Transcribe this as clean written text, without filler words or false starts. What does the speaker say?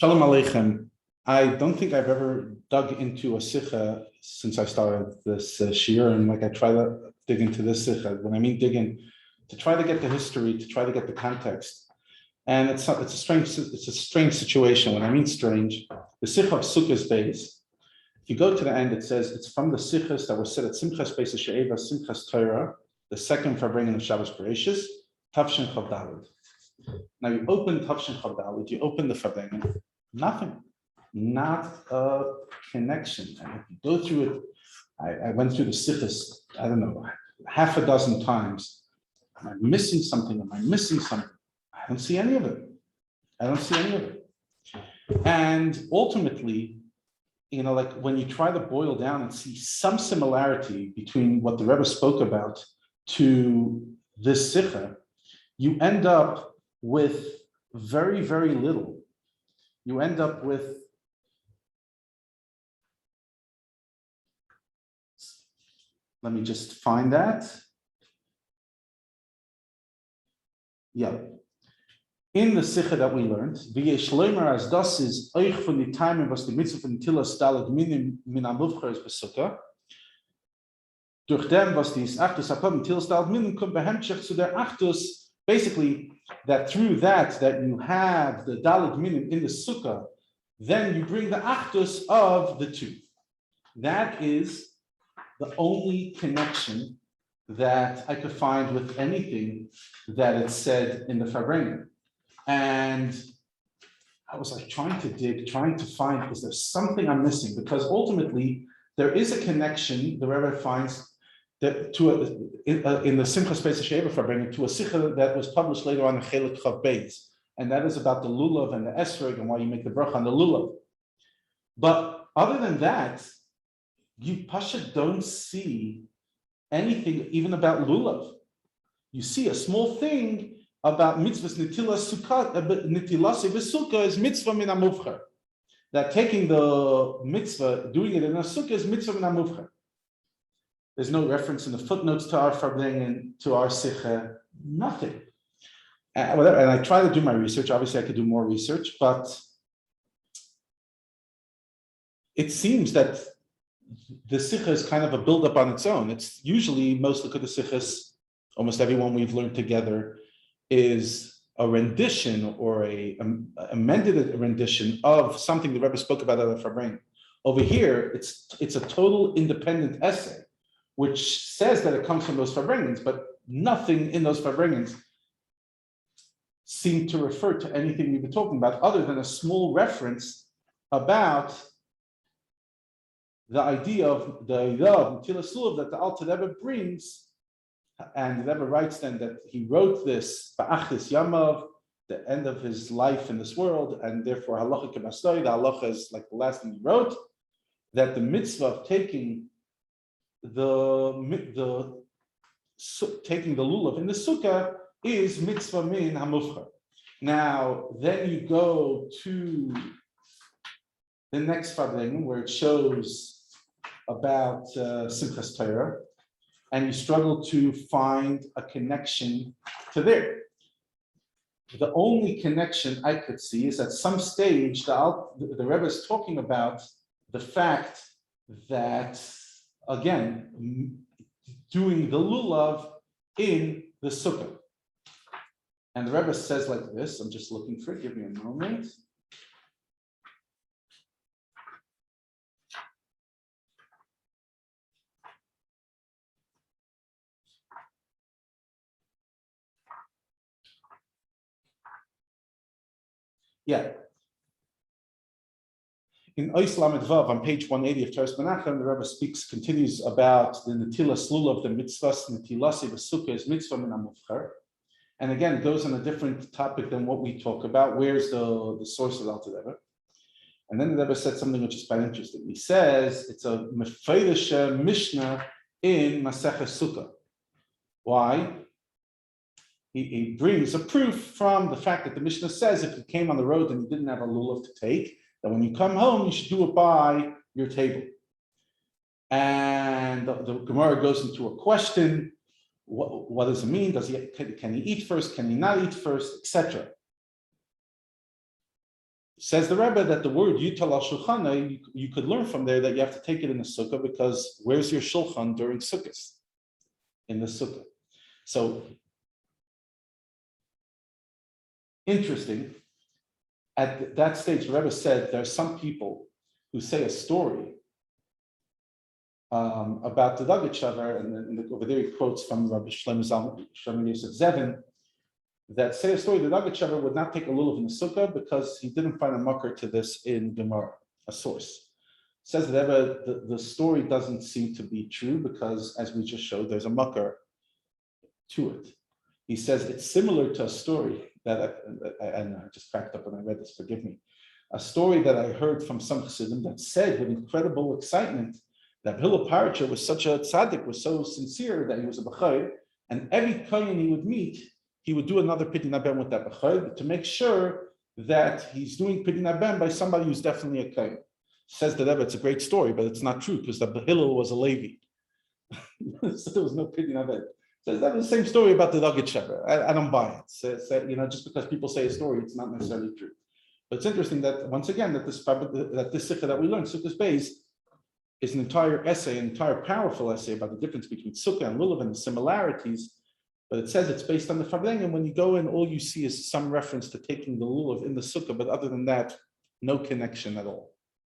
Shalom Aleichem. I don't think I've ever dug into a Sicha since I started this shiur, and I try to dig into this Sicha. When I mean dig in, to try to get the history, to try to get the context. And it's a strange situation. When I mean strange, the Sicha of Sukkos Beis, if you go to the end, it says it's from the Sichas that were said at Simchas Beis She'eva, Simchas Torah, the second Farbrengen of Shabbos Bereshis, Tavshin Chav Daled. Now you open Tavshin Chav Daled, you open the Farbrengen, nothing, not a connection. And if you go through it, I went through the Sichas, I don't know, half a dozen times. Am I missing something? Am I missing something? I don't see any of it. And ultimately, like when you try to boil down and see some similarity between what the Rebbe spoke about to this Sicha, you end up with very, very little. You end up with let me just find that. Yeah. In the Sicha that we learned, v'yesh loimer as das is oich von the time was the mitzvah von tilas dalet minim min amuvcher is besukkah. Durch dem was dies achtus apam tilas dalet minim kommt behemtshech zu der achtus. Basically, that through that you have the dalet minim in the sukkah, then you bring the achtus of the two. That is the only connection that I could find with anything that is said in the Farbrengen. And I was trying to find, is there something I'm missing? Because ultimately, there is a connection, the Rebbe finds, that in the Simchas Beis She'eva Farbrengen, to a Sicha that was published later on in Chelik Chav Beis. And that is about the Lulav and the Esrog and why you make the bracha on the Lulav. But other than that, you Pasha don't see anything even about Lulav. You see a small thing about mitzvahs nitilas sukkah is mitzvah min amuvcher. That taking the mitzvah, doing it in a sukkah is mitzvah min amuvcher. There's no reference in the footnotes to our Farbrengen, to our Sicha, nothing. And I try to do my research. Obviously, I could do more research, but it seems that the Sicha is kind of a build-up on its own. It's usually most of the Sichas, almost everyone we've learned together, is a rendition or a amended rendition of something the Rebbe spoke about at the Farbrengen. Over here, it's a total independent essay, which says that it comes from those Farbrengens, but nothing in those Farbrengens seem to refer to anything we've been talking about, other than a small reference about the idea of the Tilas Lulav that the Alter Rebbe brings. And the Rebbe writes then that he wrote this Ba'achis Yamav, the end of his life in this world, and therefore halacha k'mastoi, the halacha is like the last thing he wrote, that the mitzvah of taking the lulav in the sukkah is mitzvah min hamufcher. Now, then you go to the next Farbrengen where it shows about Simchas Torah, and you struggle to find a connection to there. The only connection I could see is at some stage the Rebbe is talking about the fact that, again, doing the lulav in the sukkah. And the Rebbe says like this, I'm just looking for it, give me a moment. Yeah. In Ois Lamed Vav on page 180 of Teres Menachem, the Rebbe continues about the Netilas Lulav, the mitzvahs Netilasi v'sukkah is mitzvah min amuvcher, and again it goes on a different topic than what we talk about. Where's the source of the Alter Rebbe? And then the Rebbe said something which is quite interesting. He says it's a mefeirisha mishnah in Maseches Sukkah. Why? He brings a proof from the fact that the Mishnah says if you came on the road and you didn't have a lulav to take, that when you come home, you should do it by your table. And the Gemara goes into a question, what does it mean? Can he eat first? Can he not eat first? Etc. Says the Rebbe that the word yutal al shulchana, you could learn from there that you have to take it in the sukkah, because where's your shulchan during Sukkos? In the sukkah. So interesting. At that stage, the Rebbe said there are some people who say a story about the Dagat Shavar, and over there he quotes from Rabbi Shlomo Zalman Yosef Zevin, that say a story that Dagat Shavar would not take a lulav in the sukkah because he didn't find a makar to this in Gemara, a source. Says that the story doesn't seem to be true because, as we just showed, there's a makar to it. He says it's similar to a story that I just cracked up when I read this, forgive me. A story that I heard from some chassidim that said with incredible excitement that Hillel Paracha was such a tzaddik, was so sincere that he was a b'chai, and every kohen he would meet, he would do another pidyon haben with that b'chai to make sure that he's doing pidyon haben by somebody who's definitely a kohen. Says the Rebbe, it's a great story, but it's not true because the Hillel was a Levi. So there was no pidyon haben. So that was the same story about the Dagat Shavar. I don't buy it. So, just because people say a story, it's not necessarily true. But it's interesting that once again that this Sicha that we learned, Sukkos Beis, is an entire essay, an entire powerful essay about the difference between Sukkah and Lulav and the similarities. But it says it's based on the Farbrengen, and when you go in, all you see is some reference to taking the Lulav in the Sukkah, but other than that, no connection at all.